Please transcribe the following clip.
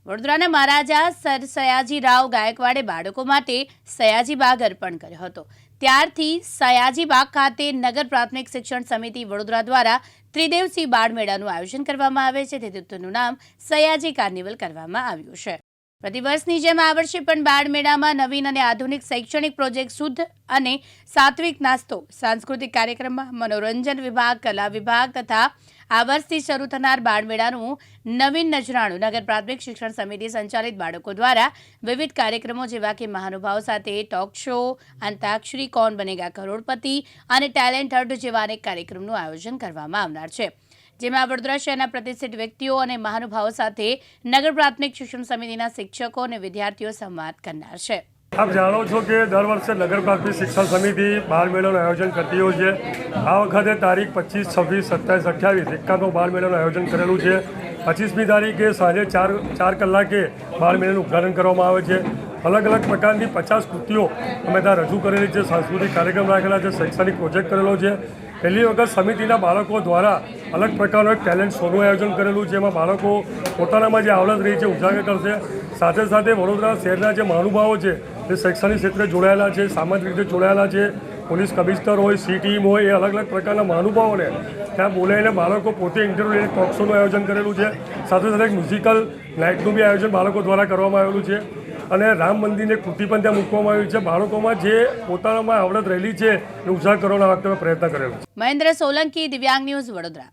વડોદરાના મહારાજા સર સયાજીરાવ ગાયકવાડે બાળકો માટે સયાજી બાગ અર્પણ કર્યો હતો। ત્યારથી સયાજી બાગ ખાતે નગર પ્રાથમિક શિક્ષણ સમિતિ વડોદરા દ્વારા ત્રિદિવસીય બાળમેળાનું આયોજન કરવામાં આવે છે। તેથી તેનું નામ સયાજી કાર્નિવલ કરવામાં આવ્યું છે। प्रतिवर्षની જેમ આ વર્ષે પણ બાળમેળામાં નવીન અને આધુનિક શૈક્ષણિક પ્રોજેક્ટ, શુદ્ધ અને સાત્વિક નાસ્તો, સાંસ્કૃતિક કાર્યક્રમમાં મનોરંજન વિભાગ, કલા વિભાગ તથા આ વર્ષથી શરૂ થનાર બાળમેળાનું નવીન નજરાણું નગર પ્રાથમિક શિક્ષણ સમિતિ સંચાલિત બાળકો દ્વારા વિવિધ કાર્યક્રમો જેવા કે મહાનુભાવો સાથે ટોક શો, અંતાક્ષરી, કૌન બનેગા કરોડપતિ અને ટેલેન્ટ હન્ટ જેવા અનેક કાર્યક્રમનું આયોજન કરવામાં આવનાર છે, જેમાં વડોદરા શહેરના પ્રતિષ્ઠિત વ્યક્તિઓ અને મહાનુભાવો સાથે નગર પ્રાથમિક શિક્ષણ સમિતિના શિક્ષકો અને વિદ્યાર્થીઓ સંવાદ કરનાર છે। આપ જાણો છો કે દર વર્ષે નગર પ્રાથમિક શિક્ષણ સમિતિ બાળમેળાનું આયોજન કરતી હોય છે। આ વખતે તારીખ 25, 26, 27, 28 એકાદનો બાળમેળાનું આયોજન કરેલું છે। 25મી તારીખે સાંજે ચાર કલાકે બાળમેળાનું ઉદ્ઘાટન કરવામાં આવે છે। અલગ અલગ પ્રકારની 50 કૃતિઓ અમે ત્યાં રજૂ કરેલી છે, સાંસ્કૃતિક કાર્યક્રમ રાખેલા છે, શૈક્ષણિક પ્રોજેક્ટ કરેલો છે। પહેલી વખત સમિતિના બાળકો દ્વારા અલગ પ્રકારનું એક ટેલેન્ટ શોનું આયોજન કરેલું છે, જેમાં બાળકો પોતાનામાં જે આવડત રહી છે ઉજાગર કરશે। સાથે સાથે વડોદરા શહેરના જે મહાનુભાવો છે જે શૈક્ષણિક ક્ષેત્રે જોડાયેલા છે, સામાજિક રીતે જોડાયેલા છે, પોલીસ કમિશનર હોય, સી ટીમ હોય, એ અલગ અલગ પ્રકારના મહાનુભાવોને ત્યાં બોલાવીને બાળકો પોતે ઇન્ટરવ્યૂ લઈને ટોક શોનું આયોજન કરેલું છે। સાથે સાથે એક મ્યુઝિકલ નાઇટનું બી આયોજન બાળકો દ્વારા કરવામાં આવેલું છે અને રામ મંદિરની કૃતિ પણ ત્યાં મૂકવામાં આવી છે। બાળકોમાં જે પોતાનામાં આવડત રહેલી છે એ ઉજાગર કરવાનો આ વખતે પ્રયત્ન કરેલો છે। મહેન્દ્ર સોલંકી, દિવ્યાંગ ન્યૂઝ, વડોદરા।